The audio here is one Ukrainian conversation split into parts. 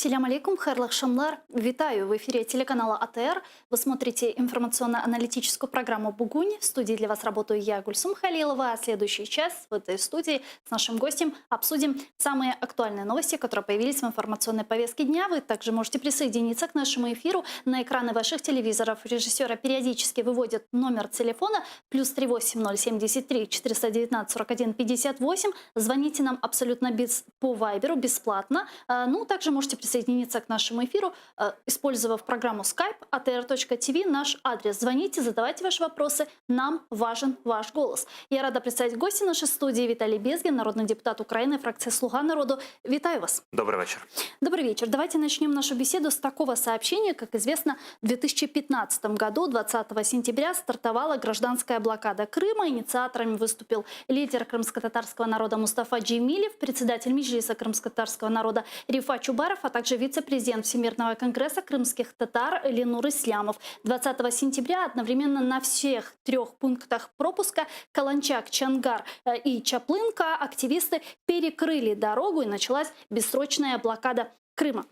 Селям алейкум, хайрлах шамлар. Витаю в эфире телеканала АТР. Вы смотрите информационно-аналитическую программу «Бугунь». В студии для вас работаю я, Гульсум Халилова. А следующий час в этой студии с нашим гостем обсудим самые актуальные новости, которые появились в информационной повестке дня. Вы также можете присоединиться к нашему эфиру на экраны ваших телевизоров. Режиссера периодически выводят номер телефона +38 073 419 41 58. Звоните нам абсолютно по вайберу, бесплатно. Также можете присоединиться к нашему эфиру, использовав программу Skype atr.tv, наш адрес. Звоните, задавайте ваши вопросы, нам важен ваш голос. Я рада представить гостя нашей студии Виталий Безгин, народный депутат Украины, фракция «Слуга народу». Витаю вас. Добрый вечер. Добрый вечер. Давайте начнем нашу беседу с такого сообщения. Как известно, в 2015 году, 20 сентября, стартовала гражданская блокада Крыма. Инициаторами выступил лидер крымско-татарского народа Мустафа Джемилев, председатель Меджлиса крымско-татарского народа Рифат Чубаров, а также вице-президент Всемирного конгресса крымских татар Ленур Ислямов. 20 сентября одновременно на всех 3 пунктах пропуска Каланчак, Чангар и Чаплынка активисты перекрыли дорогу и началась бессрочная блокада Крыма.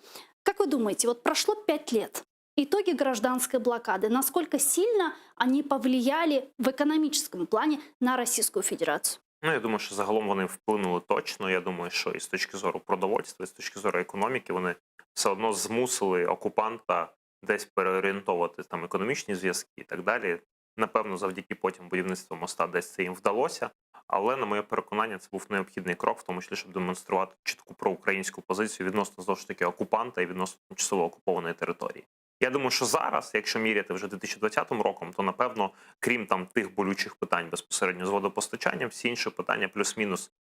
Как вы думаете, вот прошло 5 лет, итоги гражданской блокады, насколько сильно они повлияли в экономическом плане на Российскую Федерацию? Я думаю, що загалом вони вплинули точно. Я думаю, що і з точки зору продовольства, і з точки зору економіки, вони все одно змусили окупанта десь переорієнтовувати там економічні зв'язки і так далі. Напевно, завдяки потім будівництву моста десь це їм вдалося. Але, на моє переконання, це був необхідний крок, в тому числі, щоб демонструвати чітку проукраїнську позицію відносно, знову ж таки, окупанта і відносно тимчасово окупованої території. Я думаю, що зараз, якщо міряти вже 2020 роком, то, напевно, крім там тих болючих питань безпосередньо з водопостачанням, всі інші питання плюс-мінус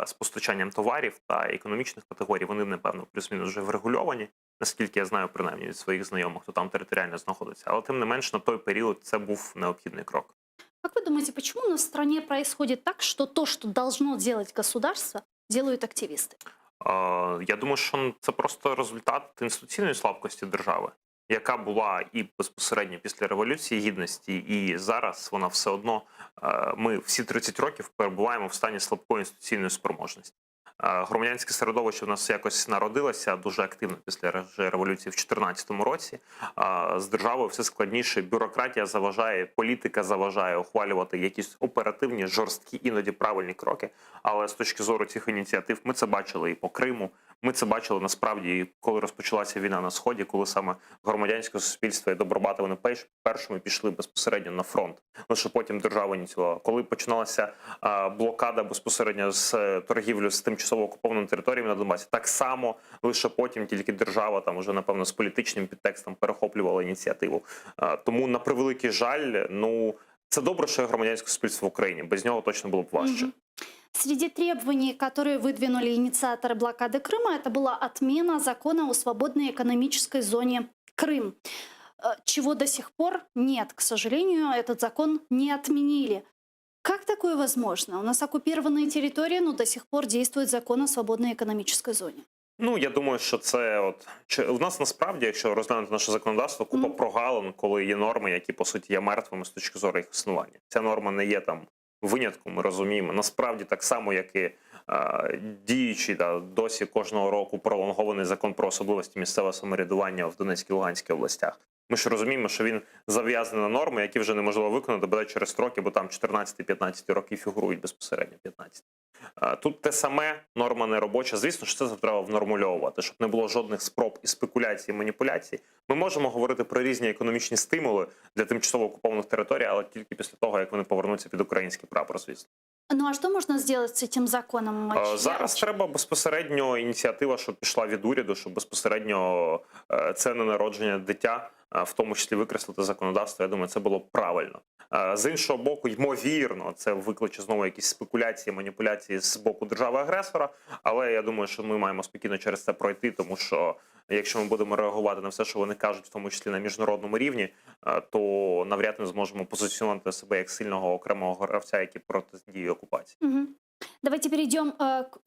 з постачанням товарів та економічних категорій, вони, напевно, плюс-мінус вже врегульовані, наскільки я знаю, принаймні, від своїх знайомих, хто там територіально знаходиться. Але, тим не менш, на той період це був необхідний крок. Как вы думаете, почему у нас в стране происходит так, что то, что должно делать государство, делают активисты? Я думаю, що це просто результат інституційної слабкості держави, яка була і безпосередньо після Революції Гідності, і зараз вона все одно, ми всі 30 років перебуваємо в стані слабкої інституційної спроможності. Громадянське середовище в нас якось народилося дуже активно після революції в 2014 році. З державою все складніше, бюрократія заважає, політика заважає ухвалювати якісь оперативні, жорсткі, іноді правильні кроки. Але з точки зору цих ініціатив ми це бачили і по Криму, ми це бачили насправді, коли розпочалася війна на Сході, коли саме громадянське суспільство і Добробати вони першими пішли безпосередньо на фронт. Лише потім держава ініціювала. Коли починалася блокада безпосередньо з торгівлею з тимчасово окупованими територіями на Донбасі, так само лише потім тільки держава там уже, напевно, з політичним підтекстом перехоплювала ініціативу. Тому, на превеликий жаль, це добре, що є громадянське суспільство в Україні. Без нього точно було б важче. Среди требований, которые выдвинули инициаторы блокады Крыма, это была отмена закона о свободной экономической зоне Крым, чего до сих пор нет. К сожалению, этот закон не отменили. Как такое возможно? У нас оккупированные территории, но до сих пор действует закон о свободной экономической зоне. Я думаю, що це у нас насправді, якщо розглянути наше законодавство, купа прогалин, коли є норми, які по суті є мертвими з точки зору їх існування. Ця норма не є там винятком, ми розуміємо. Насправді так само, як і діючий досі кожного року пролонгований закон про особливості місцевого самоврядування в Донецькій і Луганській областях. Ми ж розуміємо, що він зав'язаний на норми, які вже неможливо виконати, бодай через роки, бо там 14-15 роки фігурують безпосередньо 15. Тут те саме, норма не робоча. Звісно, що це треба внормульовувати, щоб не було жодних спроб і спекуляцій, і маніпуляцій. Ми можемо говорити про різні економічні стимули для тимчасово окупованих територій, але тільки після того, як вони повернуться під український прапор, звісно. А що можна зробити з цим законом? Зараз треба безпосередньо ініціатива, щоб пішла від уряду, щоб безпосередньо це не народження дитя, в тому числі викреслити законодавство. Я думаю, це було б правильно. З іншого боку, ймовірно, це викличе знову якісь спекуляції, маніпуляції з боку держави-агресора, але я думаю, що ми маємо спокійно через це пройти, тому що якщо ми будемо реагувати на все, що вони кажуть, в тому числі на міжнародному рівні, то навряд ми зможемо позиціонувати себе як сильного окремого гравця, який протидіє окупації. Давайте перейдем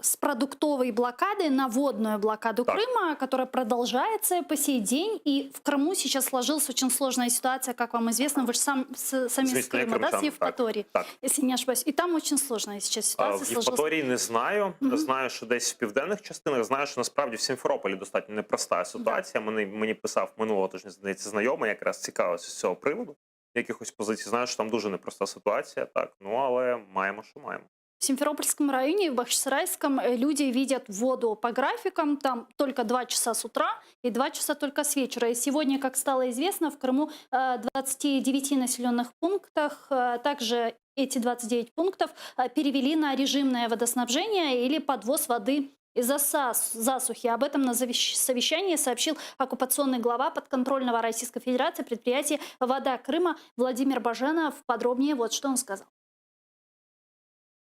с продуктовой блокады на водную блокаду Так. Крыма, которая продолжается по сей день. И в Крыму сейчас сложилась очень сложная ситуация, как вам известно. Вы же сами из Звісно, я Крыма, да, с кримчанин, так. Евпатории, Так. если не ошибаюсь. И там очень сложная сейчас ситуация В сложилась. Євпаторії не знаю. Мгм. Знаю, що десь в південних частинах. Знаю, що насправді в Сімферополі достатньо непроста ситуація. Мені писав минулого тижня, здається, знайомий, якраз цікавився з цього приводу. Якихось позицій. Знаю, що там дуже непроста ситуація, так. Ну, але маємо, що маємо. В Симферопольском районе и в Бахчисарайском люди видят воду по графикам, там только 2 часа с утра и 2 часа только с вечера. И сегодня, как стало известно, в Крыму 29 населенных пунктах, также эти 29 пунктов перевели на режимное водоснабжение или подвоз воды из-за засухи. Об этом на совещании сообщил оккупационный глава подконтрольного Российской Федерации предприятия «Вода Крыма» Владимир Баженов. Подробнее вот что он сказал.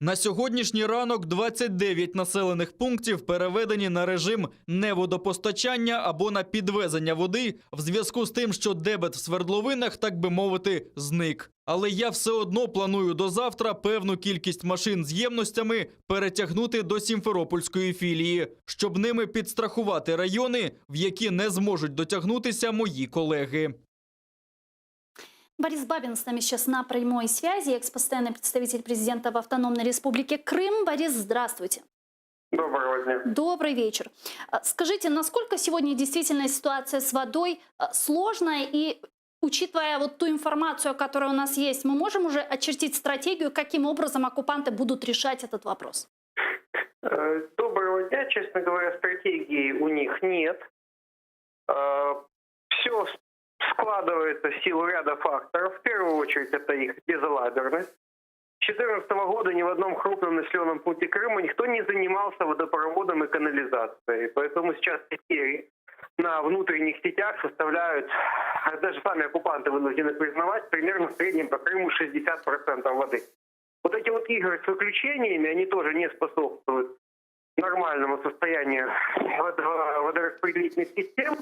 На сьогоднішній ранок 29 населених пунктів переведені на режим неводопостачання або на підвезення води в зв'язку з тим, що дебет в свердловинах, так би мовити, зник. Але я все одно планую до завтра певну кількість машин з ємностями перетягнути до Сімферопольської філії, щоб ними підстрахувати райони, в які не зможуть дотягнутися мої колеги. Борис Бабин с нами сейчас на прямой связи, экс-постоянный представитель президента в Автономной Республике Крым. Борис, здравствуйте. Доброго дня. Добрый вечер. Скажите, насколько сегодня действительно ситуация с водой сложная и, учитывая вот ту информацию, которая у нас есть, мы можем уже очертить стратегию, каким образом оккупанты будут решать этот вопрос? Доброго дня. Честно говоря, стратегии у них нет. Все складывается в силу ряда факторов. В первую очередь это их безалаберность. С 2014 года ни в одном крупном населенном пункте Крыма никто не занимался водопроводом и канализацией. Поэтому сейчас потери на внутренних сетях составляют, даже сами оккупанты вынуждены признавать, примерно в среднем по Крыму 60% воды. Вот эти вот игры с выключениями, они тоже не способствуют нормальному состоянию водораспределительных систем.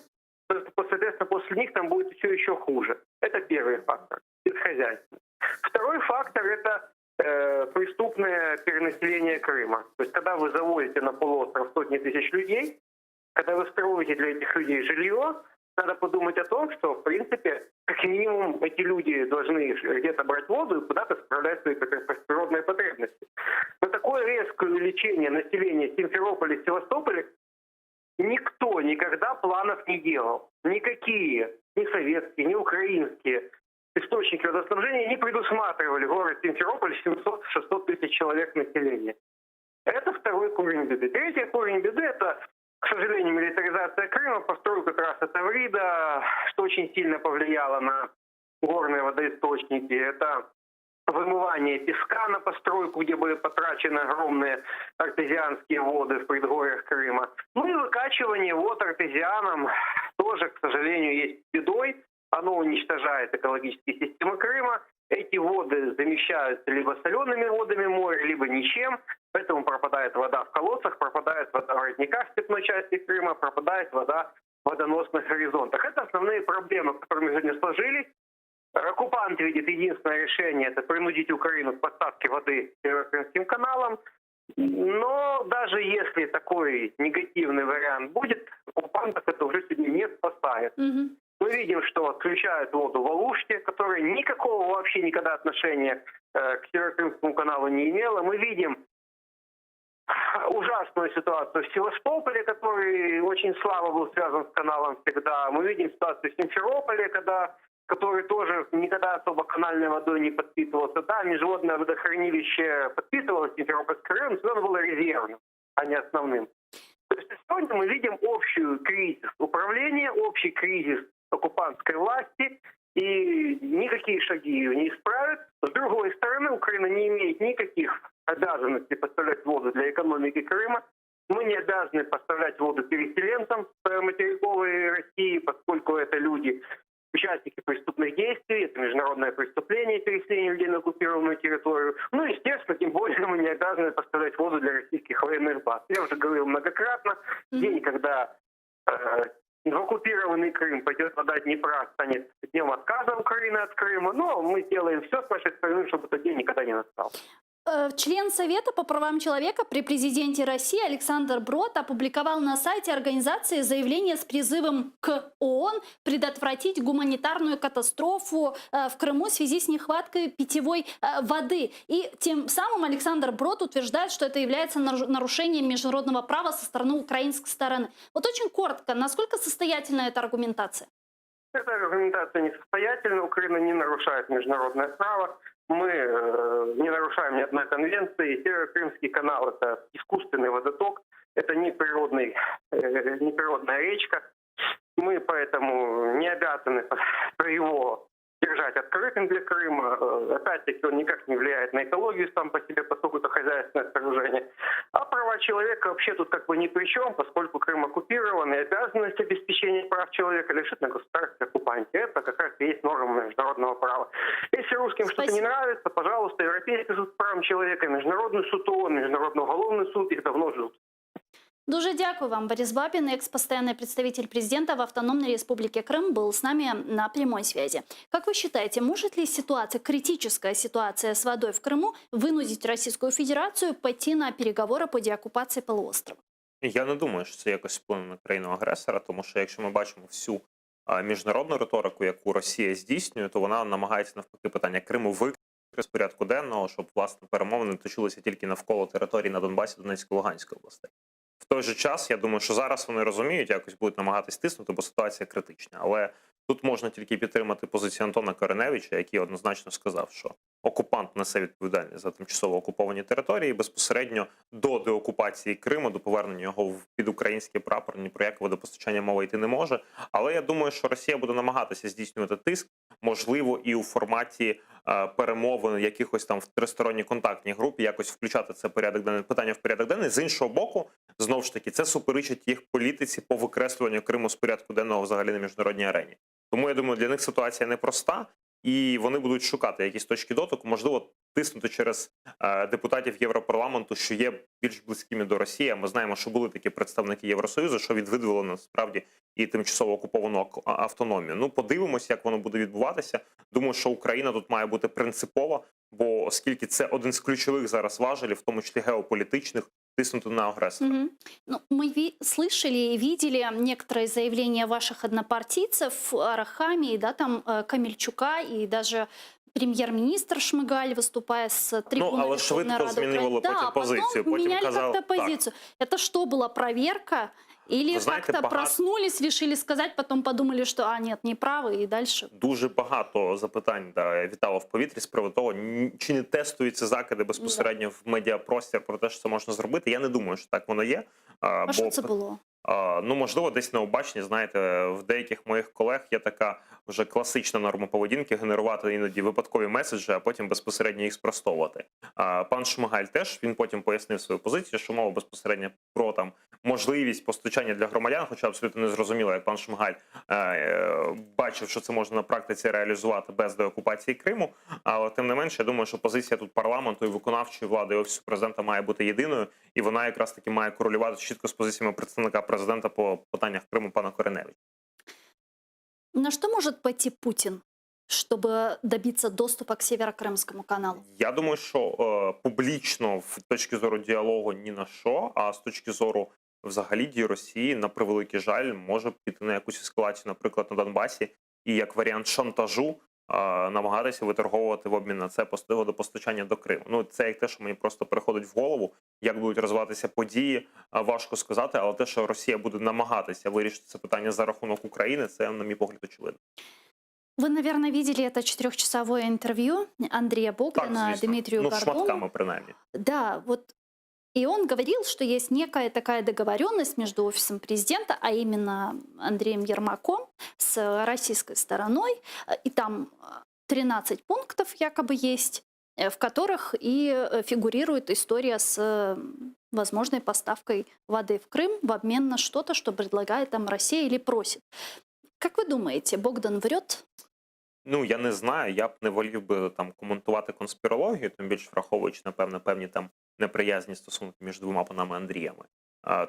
Соответственно, после них там будет все еще хуже. Это первый фактор. Бесхозяйственность. Второй фактор – это преступное перенаселение Крыма. То есть, когда вы завозите на полуостров сотни тысяч людей, когда вы строите для этих людей жилье, надо подумать о том, что, в принципе, как минимум, эти люди должны где-то брать воду и куда-то справлять свои природные потребности. Но такое резкое увеличение населения Симферополя и Севастополя никто никогда планов не делал. Никакие, ни советские, ни украинские источники водоснабжения не предусматривали город Симферополь 700-600 тысяч человек населения. Это второй корень беды. Третий корень беды – это, к сожалению, милитаризация Крыма, постройка трассы Таврида, что очень сильно повлияло на горные водоисточники. Это вымывание песка на постройку, где были потрачены огромные артезианские воды в предгорьях Крыма. Ну и выкачивание вод артезианом тоже, к сожалению, есть бедой. Оно уничтожает экологические системы Крыма. Эти воды замещаются либо солеными водами моря, либо ничем. Поэтому пропадает вода в колодцах, пропадает вода в родниках в степной части Крыма, пропадает вода в водоносных горизонтах. Это основные проблемы, которые мы сегодня сложились. Оккупант видит единственное решение – это принудить Украину к подставке воды Северо-Крымским каналам. Но даже если такой негативный вариант будет, оккупантов это уже сегодня не спасает. Мы видим, что отключают воду в Алуште, которая никакого вообще никогда отношения к Северо-Крымскому каналу не имела. Мы видим ужасную ситуацию в Севастополе, который очень слабо был связан с каналом всегда. Мы видим ситуацию в Симферополе, который тоже никогда особо канальной водой не подпитывался. Да, межводное водохранилище подпитывалось Симферопольский район, но оно было резервным, а не основным. То есть сегодня мы видим общий кризис управления, общий кризис оккупантской власти, и никакие шаги ее не исправят. С другой стороны, Украина не имеет никаких обязанностей поставлять воду для экономики Крыма. Мы не обязаны поставлять воду переселенцам в материковой России, поскольку это люди, участники преступных действий, это международное преступление переселения людей на оккупированную территорию. Ну, естественно, тем более мы не обязаны поставлять воду для российских военных баз. Я уже говорил многократно, день, когда в оккупированный Крым пойдет вода Днепра, станет днем отказа Украины от Крыма, но мы сделаем все с нашей стороны, чтобы этот день никогда не настал. Член Совета по правам человека при президенте России Александр Брод опубликовал на сайте организации заявление с призывом к ООН предотвратить гуманитарную катастрофу в Крыму в связи с нехваткой питьевой воды. И тем самым Александр Брод утверждает, что это является нарушением международного права со стороны украинской стороны. Вот очень коротко, насколько состоятельна эта аргументация? Эта аргументация несостоятельна. Украина не нарушает международное право. Мы не нарушаем ни одной конвенции. Северо-Крымский канал – это искусственный водоток, это не природная речка. Мы поэтому не обязаны его держать открытым для Крыма. Опять-таки он никак не влияет на экологию сам по себе, поскольку это хозяйственное сооружение. А права человека вообще тут как бы ни при чем, поскольку Крым оккупирован, и обязанность обеспечения прав человека лежит на государстве оккупанте. Это как раз и есть норма международного права. Если русским что-то не нравится, пожалуйста, Европейский суд по правам человека, Международный суд ООН, Международный уголовный суд, их давно ждут. Дуже дякую вам. Борис Бабин, экс-постоянный представитель президента в Автономной Республике Крым, был с нами на прямой связи. Как вы считаете, может ли ситуация, критическая ситуация с водой в Крыму вынудить Российскую Федерацию пойти на переговоры по деоккупации полуострова? Я не думаю, що це якось вплине на країну-агресора, тому що якщо ми бачимо всю міжнародну риторику, яку Росія здійснює, то вона намагається навпаки питання Криму викреслити з порядку денного, щоб власне перемовини точилися тільки навколо території на Донбасі, Донецької, Луганської областей. В той же час, я думаю, що зараз вони розуміють, якось будуть намагатись тиснути, бо ситуація критична. Але тут можна тільки підтримати позицію Антона Кореневича, який однозначно сказав, що окупант несе відповідальність за тимчасово окуповані території, і безпосередньо до деокупації Криму, до повернення його під український прапор, ні про яке водопостачання мова йти не може. Але я думаю, що Росія буде намагатися здійснювати тиск, можливо, і у форматі перемовин якихось там в тристоронній контактній групі, якось включати це питання в порядок денний. З іншого боку, знову ж таки, це суперечить їх політиці по викреслюванню Криму з порядку денного взагалі на міжнародній арені. Тому, я думаю, для них ситуація непроста, і вони будуть шукати якісь точки дотику, можливо, тиснути через депутатів Європарламенту, що є більш близькими до Росії. А ми знаємо, що були такі представники Євросоюзу, що відвідували насправді і тимчасово окуповану автономію. Ну, подивимось, як воно буде відбуватися. Думаю, що Україна тут має бути принципова, бо оскільки це один з ключових зараз важелів, в тому числі геополітичних, тиснути на агрессора. Ну, мы слышали и видели некоторые заявления ваших однопартийцев, Арахамии, да, там Камельчука и даже прем'єр-міністр Шмигаль, выступая с трибуны але Верховной швидко Рады змінювали Украины. потім Да, позицію. потом Потім меняли казав, как-то позицию. Это что, была проверка? Или как-то проснулись, решили сказать, потом подумали, что нет, не правы, и дальше? Дуже багато запитань вітало в повітрі з приводу того, чи не тестуються закиди безпосередньо в медіапростір про те, що це можна зробити. Я не думаю, що так воно є. А що це було? Ну, можливо, десь необачні, знаєте, в деяких моїх колег є така вже класична норма поведінки генерувати іноді випадкові меседжі, а потім безпосередньо їх спростовувати. Пан Шмигаль теж, він потім пояснив свою позицію, що мова безпосередньо про там можливість постачання для громадян, хоча абсолютно не зрозуміло, як пан Шмигаль бачив, що це можна на практиці реалізувати без деокупації Криму. Але тим не менше, я думаю, що позиція тут парламенту і виконавчої влади і Офісу президента має бути єдиною, і вона якраз таки має корелювати чітко з позиціями представника президента по питаннях Криму пана Кореневича. На что может пойти Путин, чтобы добиться доступа к Северокрымскому каналу? Я думаю, що публічно з точки зору діалогу ні на що, а з точки зору взагалі дій Росії, на превеликий жаль, може піти на якусь ескалацію, наприклад, на Донбасі, і як варіант шантажу намагатися виторговувати в обмін на це водопостачання до Криму. Ну, це як те, що мені просто приходить в голову, як будуть розвиватися події, важко сказати, але те, що Росія буде намагатися вирішити це питання за рахунок України, це, на мій погляд, очевидно. Вы, наверное, видели это 4-часовое интервью Андрея Богдана Дмитрию Гордону. Шматками, принаймні. Да, вот. И он говорил, что есть некая такая договоренность между офисом президента, а именно Андреем Ермаком, с российской стороной. И там 13 пунктов якобы есть, в которых и фигурирует история с возможной поставкой воды в Крым в обмен на что-то, что предлагает там Россия или просит. Как вы думаете, Богдан врет? Ну, я не знаю, я б не волів би там коментувати конспірологію, тим більше враховуючи, напевно, певні там неприязні стосунки між двома панами Андріями.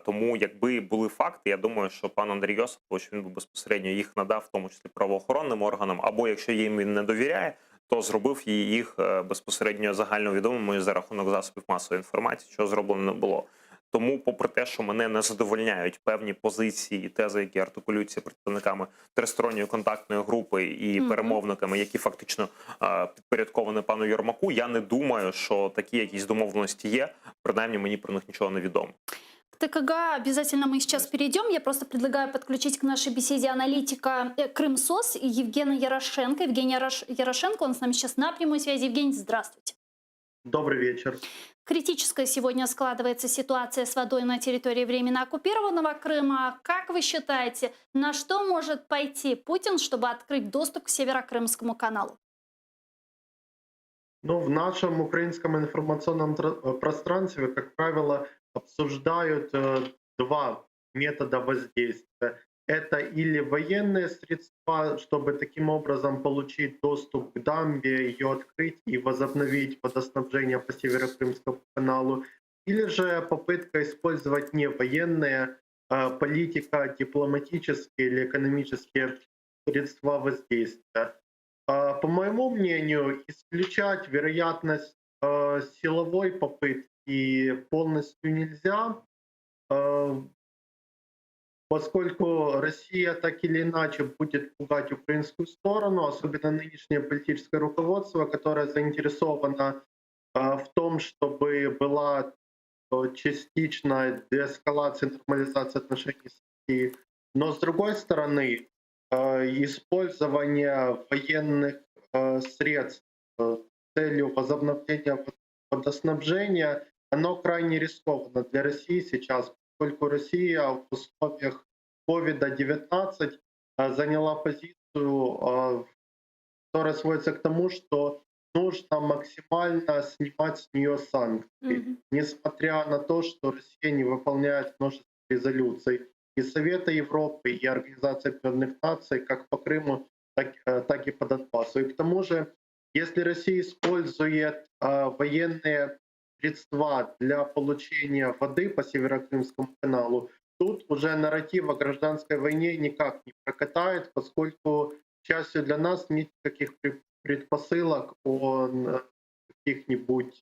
Тому, якби були факти, я думаю, що пан Андрій Йосипович, він би безпосередньо їх надав, в тому числі правоохоронним органам, або якщо їм він не довіряє, хто зробив їх безпосередньо загальновідомими за рахунок засобів масової інформації, що зроблено не було. Тому, попри те, що мене не задовольняють певні позиції і тези, які артикулюються представниками тристоронньої контактної групи і перемовниками, які фактично підпорядковані пану Єрмаку, я не думаю, що такі якісь домовленості є. Принаймні, мені про них нічого не відомо. К ТКГ обязательно мы сейчас перейдем. Я просто предлагаю подключить к нашей беседе аналитика Крымсос Евгения Ярошенко. Евгений Ярошенко, он с нами сейчас на прямой связи. Евгений, здравствуйте. Добрый вечер. Критическая сегодня складывается ситуация с водой на территории временно оккупированного Крыма. Как вы считаете, на что может пойти Путин, чтобы открыть доступ к Северокрымскому каналу? Ну, в нашем украинском информационном пространстве, как правило, обсуждают два метода воздействия. Это или военные средства, чтобы таким образом получить доступ к дамбе, ее открыть и возобновить водоснабжение по Северокрымскому каналу, или же попытка использовать не военные, политика, дипломатические или экономические средства воздействия. По моему мнению, исключать вероятность силовой попытки полностью нельзя, поскольку Россия так или иначе будет пугать украинскую сторону, особенно нынешнее политическое руководство, которое заинтересовано в том, чтобы была частичная деэскалация, нормализация отношений с Россией. Но с другой стороны, использование военных средств с целью возобновления водоснабжения, оно крайне рискованно для России сейчас, поскольку Россия в условиях COVID-19 заняла позицию, которая сводится к тому, что нужно максимально снимать с нее санкции, несмотря на то, что Россия не выполняет множество резолюций и Совета Европы, и Организации Объединенных Наций, как по Крыму, так и по Донбассу. И к тому же, если Россия использует военные средства для получения воды по Северокрымскому каналу, тут уже нарратив о гражданской войне никак не прокатает, поскольку, к счастью для нас, нет никаких предпосылок о каких-нибудь,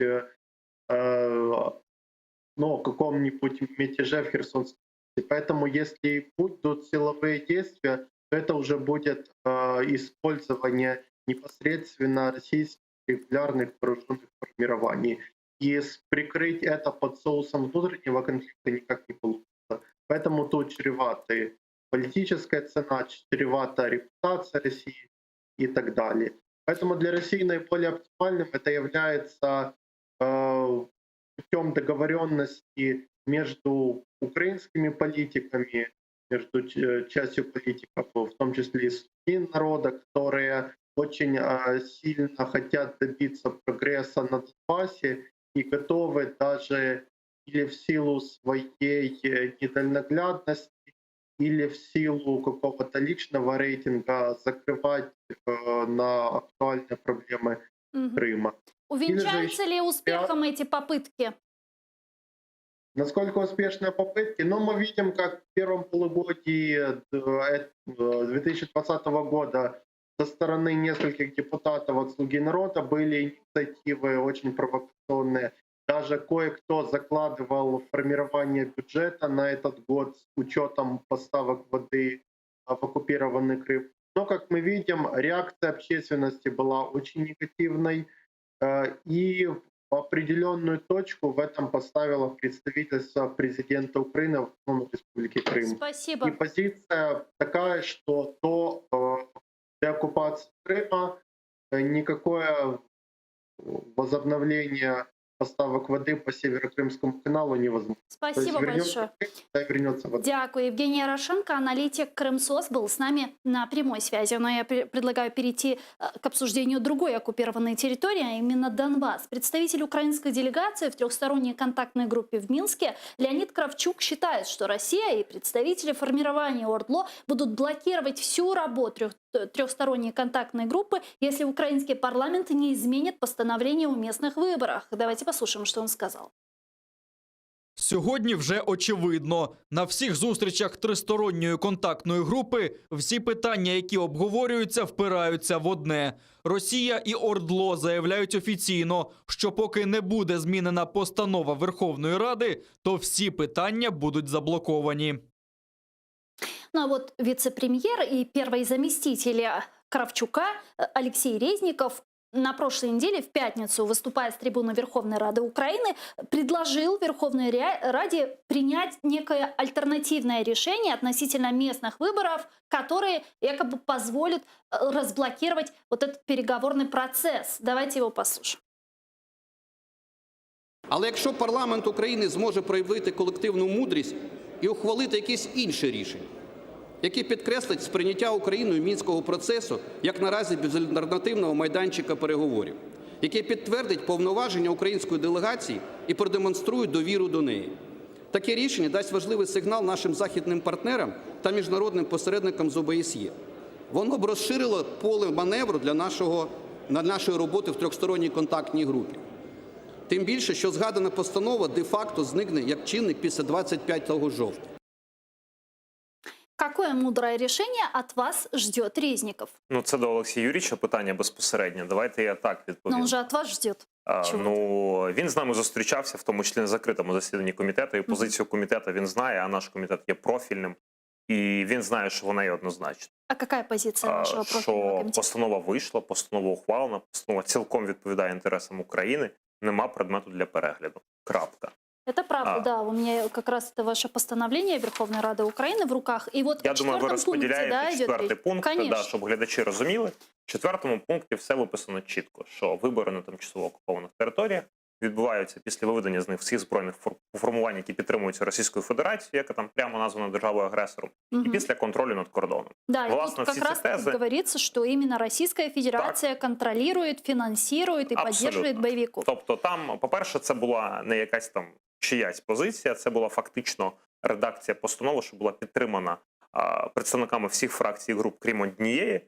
каком-нибудь мятеже в Херсонской области. Поэтому если будут силовые действия, то это уже будет использование непосредственно российских регулярных вооруженных формирований. И прикрыть это под соусом внутреннего конфликта никак не получится. Поэтому тут чреваты политическая цена, чревата репутация России и так далее. Поэтому для России наиболее оптимальным это является путем договоренности между украинскими политиками, между частью политиков, в том числе и среди народа, которые очень сильно хотят добиться прогресса на Донбассе и готовы даже или в силу своей недальноглядности, или в силу какого-то личного рейтинга закрывать на актуальные проблемы Крыма. Увенчаются ли успехом эти попытки? Насколько успешные попытки? Ну, мы видим, как в первом полугодии 2020 года со стороны нескольких депутатов от «Слуги народа» были инициативы очень провокационные. Даже кое-кто закладывал формирование бюджета на этот год с учетом поставок воды в оккупированный Крым. Но, как мы видим, реакция общественности была очень негативной, и в определенную точку в этом поставило представительство президента Украины в Автономной Республике Крым. Спасибо. И позиция такая, что до деоккупации Крыма никакое возобновление поставок воды по Северокрымскому каналу невозможно. Спасибо большое. Вернется вода. Дякую. Евгений Ярошенко, аналитик Крымсос, был с нами на прямой связи. Но я предлагаю перейти к обсуждению другой оккупированной территории, а именно Донбасс. Представитель украинской делегации в трехсторонней контактной группе в Минске Леонид Кравчук считает, что Россия и представители формирования ОРДЛО будут блокировать всю работу трехсторонней контактной группы, если украинский парламент не изменит постановление о местных выборах. Давайте послушаем, что он сказал. Сьогодні вже очевидно. На всіх зустрічах тристоронньої контактної групи всі питання, які обговорюються, впираються в одне. Росія і ОРДЛО заявляють офіційно, що поки не буде змінена постанова Верховної Ради, то всі питання будуть заблоковані. Ну а вот вице-премьер и первый заместитель Кравчука Алексей Резников на прошлой неделе, в пятницу, выступая с трибуны Верховной Рады Украины, предложил Верховной Раде принять некое альтернативное решение относительно местных выборов, которые якобы позволят разблокировать вот этот переговорный процесс. Давайте его послушаем. Але якщо парламент України зможе проявити колективну мудрість і ухвалити якесь інше рішення, яке підкреслить сприйняття Україною Мінського процесу як наразі безальтернативного майданчика переговорів, яке підтвердить повноваження української делегації і продемонструє довіру до неї. Таке рішення дасть важливий сигнал нашим західним партнерам та міжнародним посередникам з ОБСЄ. Воно б розширило поле маневру для нашої роботи в трьохсторонній контактній групі. Тим більше, що згадана постанова де-факто зникне як чинник після 25 жовтня. Какое мудрое решение от вас ждет Резников? Ну, це до Олексія Юрійовича питання безпосередньо. Давайте я так відповім. Но он же от вас ждет. Чего? Ну, він з нами зустрічався, в тому числі на закритому засіданні комітету, і позицію комітету він знає, а наш комітет є профільним, і він знає, що вона є однозначна. А какая позиция нашего профильного Що комитета? постанова вийшла, постанова ухвалена, постанова цілком відповідає інтересам України, нема предмету для перегляду. Крапка. Это правда, да. У меня как раз это ваше постановление Верховной Рады Украины в руках. И вот Я в думаю, ви четвертом пункте, розподіляєте да, идет четвертий речь? пункт, Конечно. да, щоб глядачі розуміли. В четвертому пункті все виписано чітко, що вибори на тимчасово окупованих територіях відбуваються після виведення з них всіх збройних формувань, які підтримуються Російською Федерацією, яка там прямо названа державою-агресором, і Мгм. після контролю над кордоном. Да, и Власне, тут всі как ці раз тези... говорится, что именно Российская Федерация контролирует, финансирует и поддерживает Абсолютно. боевиков. Тобто там, по-перше, це була не якась там чиясь позиція, це була фактично редакція постанови, що була підтримана представниками всіх фракцій і груп, крім однієї,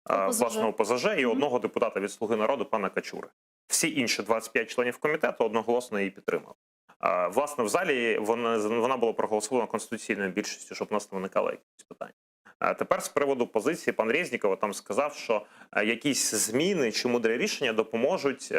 ОПЗЖ. власного ОПЗЖ і Мгм. одного депутата від «Слуги народу» пана Качури. Всі інші 25 членів комітету одноголосно її підтримали. Власне, в залі вона була проголосована конституційною більшістю, щоб у нас не виникало якісь питання. Тепер з приводу позиції пан Резніков там сказав, що якісь зміни чи мудре рішення допоможуть,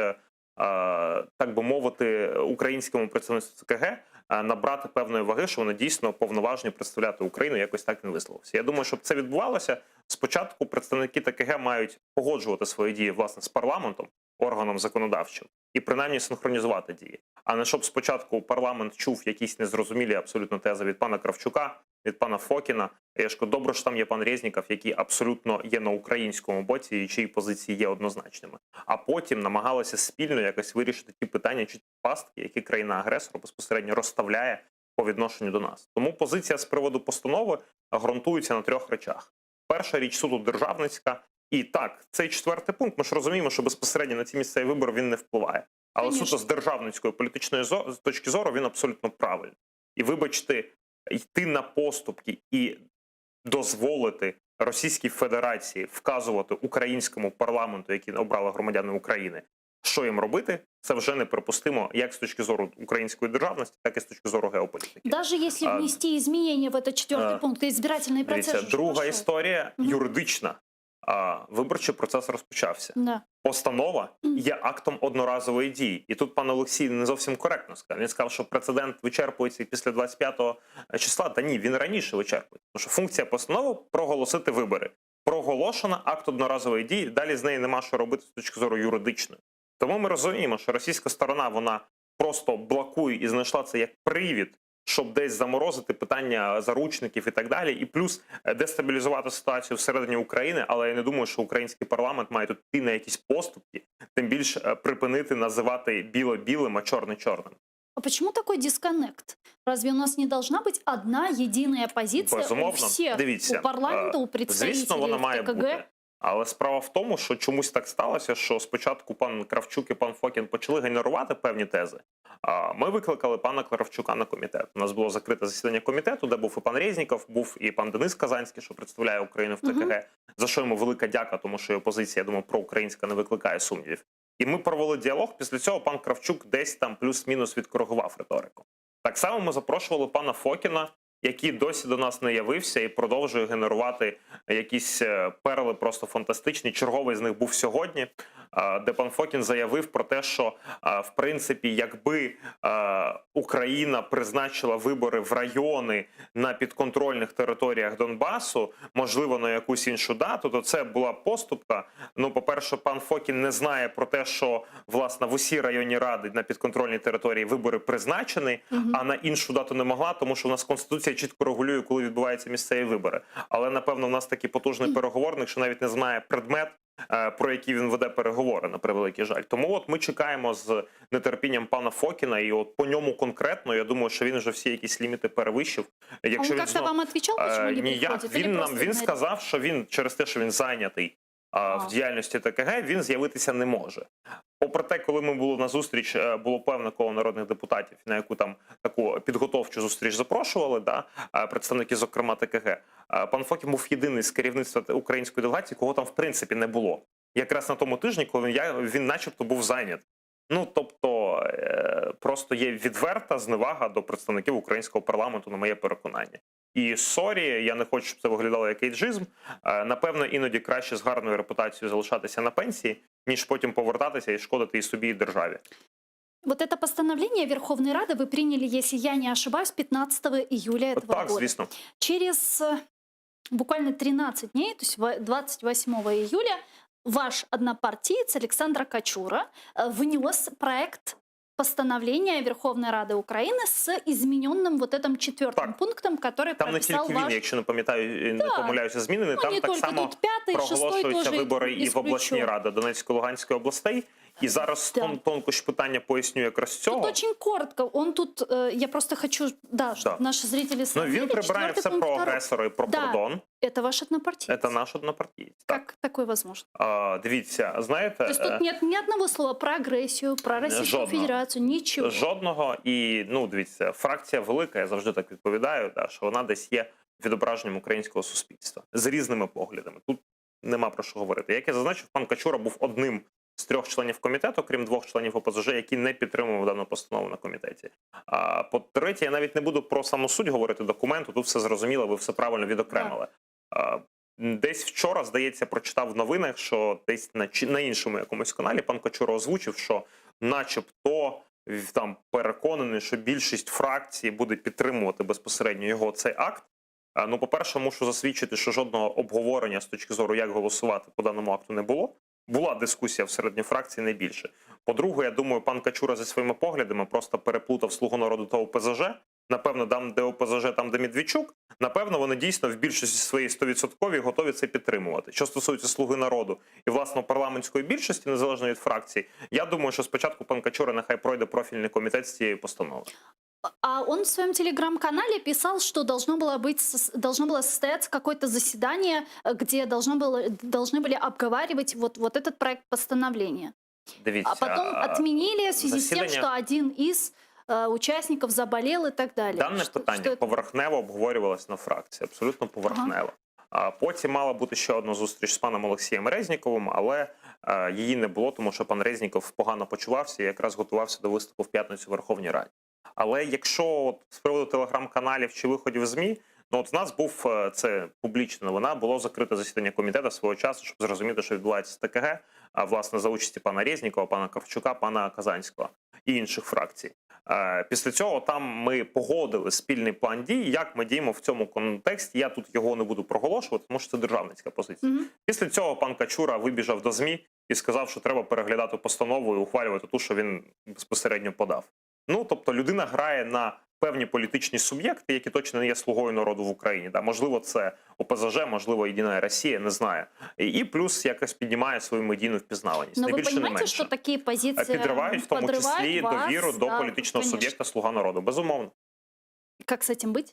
так би мовити, українському представництву ЦКГ набрати певної ваги, що вони дійсно повноважні представляти Україну, якось так він висловився. Я думаю, щоб це відбувалося, спочатку представники ТКГ мають погоджувати свої дії, власне, з парламентом, органом законодавчим, і принаймні синхронізувати дії. А не щоб спочатку парламент чув якісь незрозумілі абсолютно тези від пана Кравчука, від пана Фокіна. Я ж кажу, добре, що там є пан Резніков, який абсолютно є на українському боці і чиї позиції є однозначними. А потім намагалися спільно якось вирішити ті питання чи ті пастки, які країна-агресор безпосередньо розставляє по відношенню до нас. Тому позиція з приводу постанови ґрунтується на трьох речах. Перша річ суто державницька. І так, цей четвертий пункт, ми ж розуміємо, що безпосередньо на ці місцеві вибори він не впливає. Але Конечно. суто з державницької політичної точки зору він абсолютно правильний. І вибачте, йти на поступки і дозволити Російській Федерації вказувати українському парламенту, який обрали громадяни України, що їм робити, це вже неприпустимо як з точки зору української державності, так і з точки зору геополітики. Даже если внести изменения в этот четвертый пункт, избирательный процесс Дивіться, уже друга пошел. історія Мгм. юридична. Виборчий процес розпочався. Да. Постанова є актом одноразової дії. І тут пан Олексій не зовсім коректно сказав. Він сказав, що прецедент вичерпується після 25 числа. Та ні, він раніше вичерпується. Тому що функція постанови – проголосити вибори. Проголошена акт одноразової дії, далі з неї нема що робити з точки зору юридичної. Тому ми розуміємо, що російська сторона, вона просто блокує і знайшла це як привід, щоб десь заморозити питання заручників і так далі, і плюс дестабілізувати ситуацію всередині України, але я не думаю, що український парламент має тут йти на якісь поступки, тим більш припинити називати біле білим, а чорне чорним. А почему такой дисконнект? Разве у нас не должна быть одна единая позиция у Безумовно, всех? дивіться, У парламента, у представителей звісно, вона має ТКГ? бути. Але справа в тому, що чомусь так сталося, що спочатку пан Кравчук і пан Фокін почали генерувати певні тези. Ми викликали пана Кравчука на комітет. У нас було закрите засідання комітету, де був і пан Резніков, був і пан Денис Казанський, що представляє Україну в ТКГ, за що йому велика дяка, тому що його позиція, я думаю, проукраїнська не викликає сумнівів. І ми провели діалог, після цього пан Кравчук десь там плюс-мінус відкоригував риторику. Так само ми запрошували пана Фокіна, який досі до нас не явився і продовжує генерувати якісь перли просто фантастичні. Черговий з них був сьогодні, де пан Фокін заявив про те, що в принципі, якби Україна призначила вибори в райони на підконтрольних територіях Донбасу, можливо, на якусь іншу дату, то це була поступка. Ну, по-перше, пан Фокін не знає про те, що, власне, в усі районні ради на підконтрольній території вибори призначені, а на іншу дату не могла, тому що у нас Конституція чітко регулює, коли відбуваються місцеві вибори. Але, напевно, в нас такий потужний переговорник, що навіть не знає предмет, про які він веде переговори, на превеликий жаль. Тому от ми чекаємо з нетерпінням пана Фокіна, і от по ньому конкретно, я думаю, що він вже всі якісь ліміти перевищив. Якщо він как-то вам відповідав, чому не приходить? Він сказав, що він через те, що він зайнятий в діяльності ТКГ, він з'явитися не може. Попри те, коли ми були на зустріч, було певне коло народних депутатів, на яку там таку підготовчу зустріч запрошували, представники, зокрема, ТКГ, пан Фокін був єдиний з керівництва української делегації, кого там в принципі не було. Якраз на тому тижні, коли він начебто був зайнятий. Ну, тобто, просто є відверта зневага до представників українського парламенту, на моє переконання. І сорі, я не хочу, щоб це виглядало як ейджизм. Напевно, іноді краще з гарною репутацією залишатися на пенсії, ніж потім повертатися і шкодити і собі, і державі. Вот это постановление Верховной Рады вы приняли, если я не ошибаюсь, 15 июля этого Так, года. звісно. Через буквально 13 дней, то есть 28 июля, ваш однопартиец Александр Качура внес проект постановления Верховной Рады Украины с измененным вот этим 4 пунктом, который там прописал не тільки він, ваш... якщо не пам'ятаю, не помиляюся, змінений, там так само тут 5-й, 6-й проголошуються тоже вибори і в обласні ради Донецької, Луганської областей. І зараз тонко ж питання поясню якраз цього. Тут очень коротко. Он тут, я просто хочу, чтобы наши зрители смотрели. Він прибирає все про агресора і про кордон. Это ваш однопартиец. Це наш однопартиєць. Как такое возможно? Дивіться, знаєте... То есть тут нет ни одного слова про агресію, про Російську Федерацію, нічого? Жодного. І, ну, дивіться, фракція велика, я завжди так відповідаю, що вона десь є відображенням українського суспільства. З різними поглядами. Тут нема про що говорити. Як я зазначив, пан Качура був одним з 3 членів комітету, крім 2 членів ОПЗЖ, які не підтримували дану постанову на комітеті. По-третє, я навіть не буду про саму суть говорити документу, тут все зрозуміло, ви все правильно відокремили. Десь вчора, здається, прочитав в новинах, що десь на іншому якомусь каналі пан Качура озвучив, що начебто там переконаний, що більшість фракцій буде підтримувати безпосередньо його цей акт. Ну, по-перше, мушу засвідчити, що жодного обговорення з точки зору, як голосувати по даному акту, не було. Була дискусія всередині фракції, не більше. По-друге, я думаю, пан Качура зі своїми поглядами просто переплутав «Слугу народу» та ОПЗЖ. Напевно, там, де ОПЗЖ, там, де Медведчук, напевно, вони дійсно в більшості своїй 100% готові це підтримувати. Що стосується «Слуги народу» і, власне, парламентської більшості, незалежно від фракції, я думаю, що спочатку пан Качура нехай пройде профільний комітет з цієї постанови. А он в своем телеграм-канале писал, что должно было состояться какое-то заседание, где должны были обговаривать вот этот проект постановления. Дивіться, а потом отменили в связи с тем, что один из учасников заболел и так далі. Дане питання поверхнево обговорювалося на фракції, абсолютно поверхнево. Потім мала бути ще одна зустріч з паном Олексієм Резніковим, але її не було, тому що пан Резніков погано почувався і якраз готувався до виступу в п'ятницю в Верховній Раді. Але якщо з приводу телеграм-каналів чи виходів ЗМІ, ну от в нас був, це публічна новина, було закрите засідання комітету свого часу, щоб зрозуміти, що відбувається з ТКГ, а власне за участі пана Резнікова, пана Кравчука, пана Казанського і інших фракцій. Після цього там ми погодили спільний план дій, як ми діємо в цьому контексті. Я тут його не буду проголошувати, тому що це державницька позиція. Після цього пан Качура вибіжав до ЗМІ і сказав, що треба переглядати постанову і ухвалювати ту, що він безпосередньо подав. Ну, тобто людина грає на певні політичні суб'єкти, які точно не є слугою народу в Україні. Можливо, це ОПЗЖ, можливо, Єдина Росія, не знаю. І плюс якось піднімає свою медійну впізнаваність. Но не ви більше, не розумієте, менше. що такі позиції підривають в тому числі вас, довіру до політичного суб'єкта «Слуга народу». Безумовно. Як з цим бути?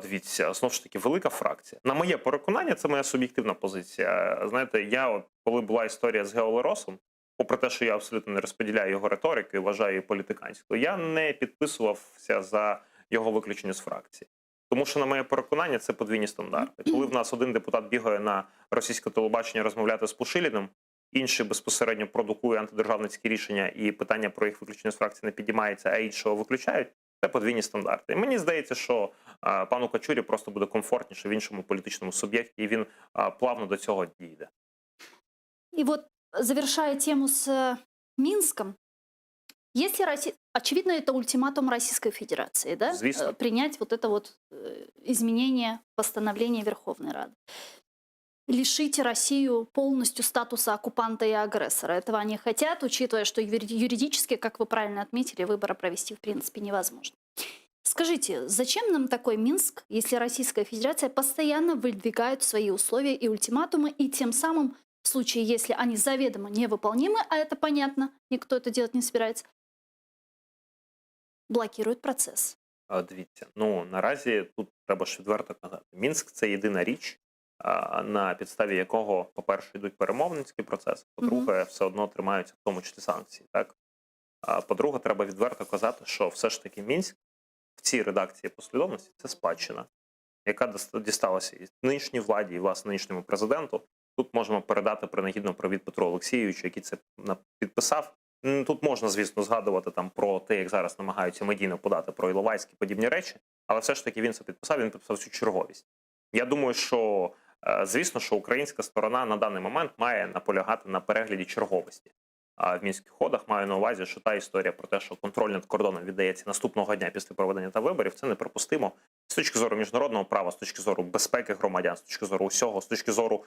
Дивіться, знову ж таки, велика фракція. На моє переконання, це моя суб'єктивна позиція. Знаєте, коли була історія з Гео Леросом, попри те, що я абсолютно не розподіляю його риторику і вважаю її політиканською, я не підписувався за його виключення з фракції. Тому що, на моє переконання, це подвійні стандарти. Коли в нас один депутат бігає на російське телебачення розмовляти з Пушиліним, інший безпосередньо продукує антидержавницькі рішення і питання про їх виключення з фракції не підіймається, а іншого виключають, Це подвійні стандарти. І мені здається, що пану Качурі просто буде комфортніше в іншому політичному суб'єкті, і він плавно до цього дійде. И вот, завершая тему с Минском, если очевидно, это ультиматум Российской Федерации, да? Звісно. Принять вот это вот изменение постановления Верховной Рады. Лишить Россию полностью статуса оккупанта и агрессора. Этого они хотят, учитывая, что юридически, как вы правильно отметили, выборы провести в принципе невозможно. Скажите, зачем нам такой Минск, если Российская Федерация постоянно выдвигает свои условия и ультиматумы, и тем самым, в случае, если они заведомо невыполнимы, а это понятно, никто это делать не собирается, блокирует процесс? Дивіться, наразі тут треба ж відверто казати. Мінськ – це єдина річ, на підставі якого, по-перше, йдуть перемовницькі процеси, по-друге, все одно тримаються в тому числі санкції. Так? По-друге, треба відверто казати, що все ж таки Мінськ в цій редакції послідовності – це спадщина, яка дісталася і нинішній владі, і, власне, нинішньому президенту. Тут можемо передати принагідно привіт Петру Олексійовичу, який це підписав. Тут можна, звісно, згадувати там про те, як зараз намагаються медійно подати про Іловайськ і подібні речі, але все ж таки він це підписав, він підписав цю черговість. Я думаю, що, звісно, що українська сторона на даний момент має наполягати на перегляді черговості. В Мінських ходах маю на увазі, що та історія про те, що контроль над кордоном віддається наступного дня після проведення та виборів, це неприпустимо з точки зору міжнародного права, з точки зору безпеки громадян, з точки зору усього, з точки зору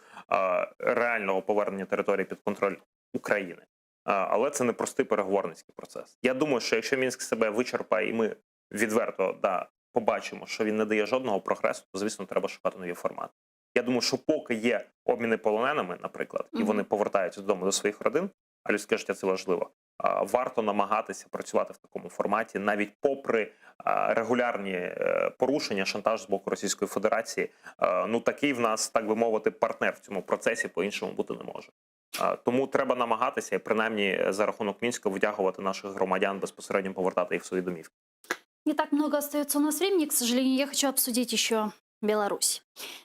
реального повернення території під контроль України. Але це не простий переговорницький процес. Я думаю, що якщо Мінськ себе вичерпає і ми відверто побачимо, що він не дає жодного прогресу, то, звісно, треба шукати нові формати. Я думаю, що поки є обміни полоненими, наприклад, і вони повертаються додому до своїх родин, а людське життя – це важливо, варто намагатися працювати в такому форматі, навіть попри регулярні порушення, шантаж з боку Російської Федерації. Такий в нас, так би мовити, партнер в цьому процесі по-іншому бути не може. Тому треба намагатися і принаймні за рахунок Мінська витягувати наших громадян, безпосередньо повертати їх в свої домівки. Не так много остается у нас времени, к сожалению. Я хочу обсудить еще Беларусь.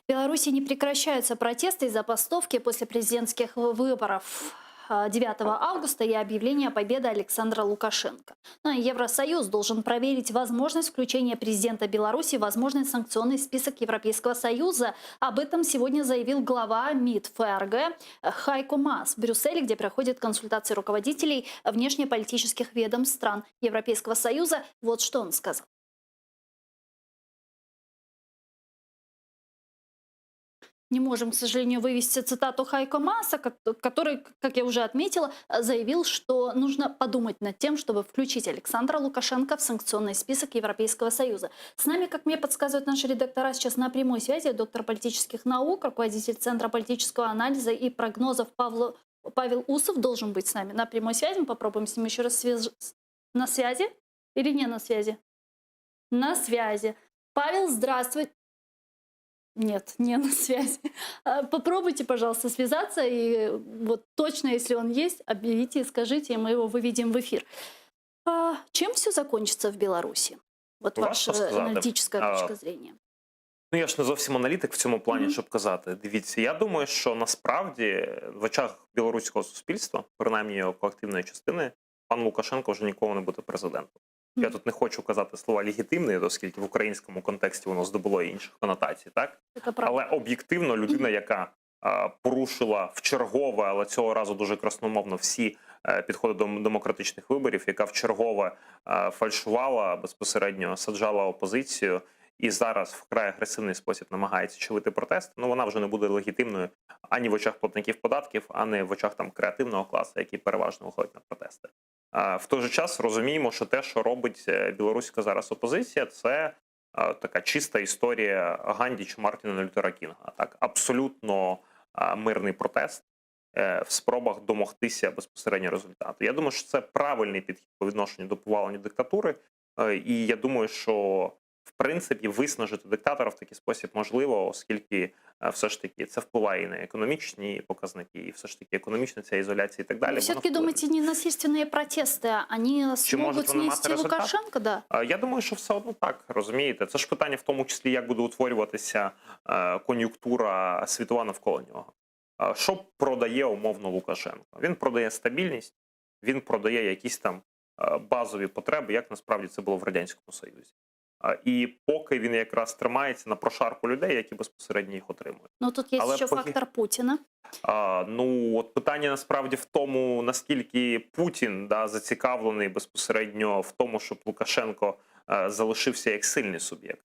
В Беларуси не прекращаются протесты из-за забастовки после президентских выборов 9 августа и объявления победы Александра Лукашенко. Евросоюз должен проверить возможность включения президента Беларуси в возможный санкционный список Европейского Союза. Об этом сегодня заявил глава МИД ФРГ Хайко Маас в Брюсселе, где проходят консультации руководителей внешнеполитических ведомств стран Европейского Союза. Вот что он сказал. Не можем, к сожалению, вывести цитату Хайко Мааса, который, как я уже отметила, заявил, что нужно подумать над тем, чтобы включить Александра Лукашенко в санкционный список Европейского Союза. С нами, как мне подсказывают наши редактора, сейчас на прямой связи доктор политических наук, руководитель Центра политического анализа и прогнозов Павел Усов должен быть с нами на прямой связи. Мы попробуем с ним еще раз на связи или не на связи? На связи. Павел, здравствуй. Нет, не на связи. Попробуйте, пожалуйста, связаться, и вот точно, если он есть, объявите и скажите, и мы его выведем в эфир. Чем все закончится в Беларуси? Вот ваша аналітична точка зрення. Я ж не зовсім аналітик в цьому плані, щоб казати. Дивіться, я думаю, що насправді в очах білоруського суспільства, принаймні його колективної частини, пан Лукашенко вже ніколи не буде президентом. Я тут не хочу казати слова «легітимний», оскільки в українському контексті воно здобуло інших конотацій, так? Але об'єктивно людина, яка порушила вчергове, але цього разу дуже красномовно всі підходи до демократичних виборів, яка вчергове фальшувала, безпосередньо саджала опозицію і зараз в вкрай агресивний спосіб намагається чолити протест, вона вже не буде легітимною ані в очах платників податків, ані в очах там креативного класу, який переважно виходить на протести. В той же час розуміємо, що те, що робить білоруська зараз опозиція, це така чиста історія Ганді чи Мартіна Лютера Кінга. Так, абсолютно мирний протест в спробах домогтися безпосередньо результату. Я думаю, що це правильний підхід по відношенню до повалення диктатури, і я думаю, що в принципі виснажити диктатора в такий спосіб можливо, оскільки все ж таки це впливає і на економічні показники, і все ж таки економічна ця ізоляція і так далі. Все-таки думаете, не насильственные протесты, они смогут снести Лукашенко? Да. Я думаю, що все одно так, розумієте. Це ж питання в тому числі, як буде утворюватися кон'юнктура світова навколо нього. Що продає умовно Лукашенко? Він продає стабільність, він продає якісь там базові потреби, як насправді це було в Радянському Союзі. І поки він якраз тримається на прошарку людей, які безпосередньо їх отримують. Но тут есть Але еще поки- фактор Путина. Ну, от питання насправді в тому, наскільки Путін зацікавлений безпосередньо в тому, щоб Лукашенко залишився як сильний суб'єкт.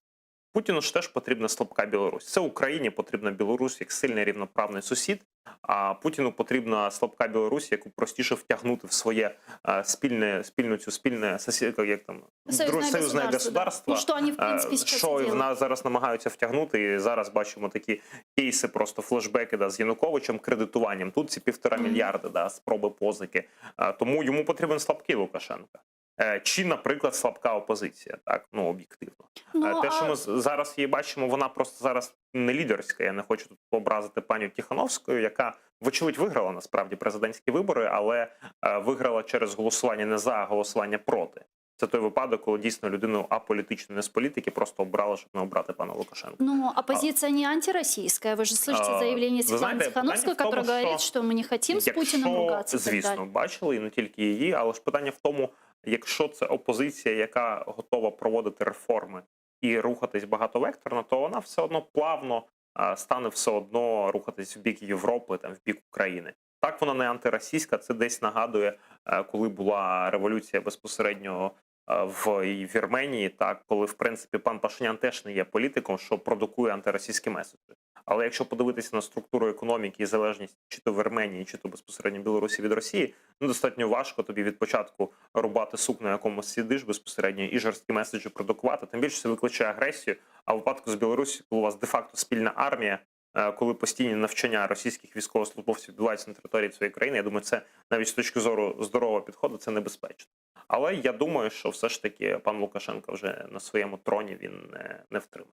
Путіну ж теж потрібна слабка Білорусь. Це Україні потрібна Білорусь як сильний рівноправний сусід, а Путіну потрібна слабка Білорусь, яку простіше втягнути в своє спільне як там, союзне государство. Ну, что они, в принципе, сейчас Що и в делают. нас зараз намагаються втягнути, і зараз бачимо такі кейси, просто флешбеки з Януковичем, кредитуванням. Тут ці 1,5 мільярди спроби позики. Тому йому потрібен слабкий Лукашенко. Чи, наприклад, слабка опозиція, так, ну, об'єктивно. Ну, Те, що ми зараз її бачимо, вона просто зараз не лідерська. Я не хочу тут образити пані Тихановську, яка, вочевидь, виграла насправді президентські вибори, але виграла через голосування не за, а голосування проти. Це той випадок, коли дійсно людину аполітичну, не з політики, просто обрала, щоб не обрати пана Лукашенка. Но оппозиция не антироссийская. Вы же слышите заявление Светланы знаете, Тихановской, питання в тому, которая говорит, що что мы не хотим с Путиным ругаться. и так звісно, далее. бачили, і не тільки її, але ж питання в тому, якщо це опозиція, яка готова проводити реформи і рухатись багатовекторно, то вона все одно плавно стане все одно рухатись в бік Європи, там, в бік України. Так, вона не антиросійська, це десь нагадує, коли була революція безпосередньо в Вірменії, так, коли, в принципі, пан Пашинян теж не є політиком, що продукує антиросійські меседжі. Але якщо подивитися на структуру економіки і залежність чи то Вірменії, чи то безпосередньо Білорусі від Росії, ну, достатньо важко тобі від початку рубати сук, на якому сидиш безпосередньо, і жорсткі меседжі продукувати. Тим більше це викличе агресію. А в випадку з Білорусі, коли у вас де-факто спільна армія, коли постійні навчання російських військовослужбовців відбуваються на території своєї країни, я думаю, це навіть з точки зору здорового підходу це небезпечно. Але я думаю, що все ж таки пан Лукашенко вже на своєму троні він не втримає.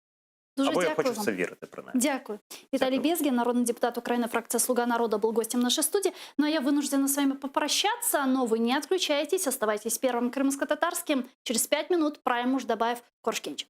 Дуже Або я дякую хочу в вам. це вірити, принаймні. Дякую. Виталий Дякую. Безгин, народный депутат Украины, фракция «Слуга народа», был гостем нашей студии. Ну а я вынуждена с вами попрощаться, но вы не отключайтесь, оставайтесь первым крымско-татарским. Через 5 минут Праймуш Дабаев Коршкенч.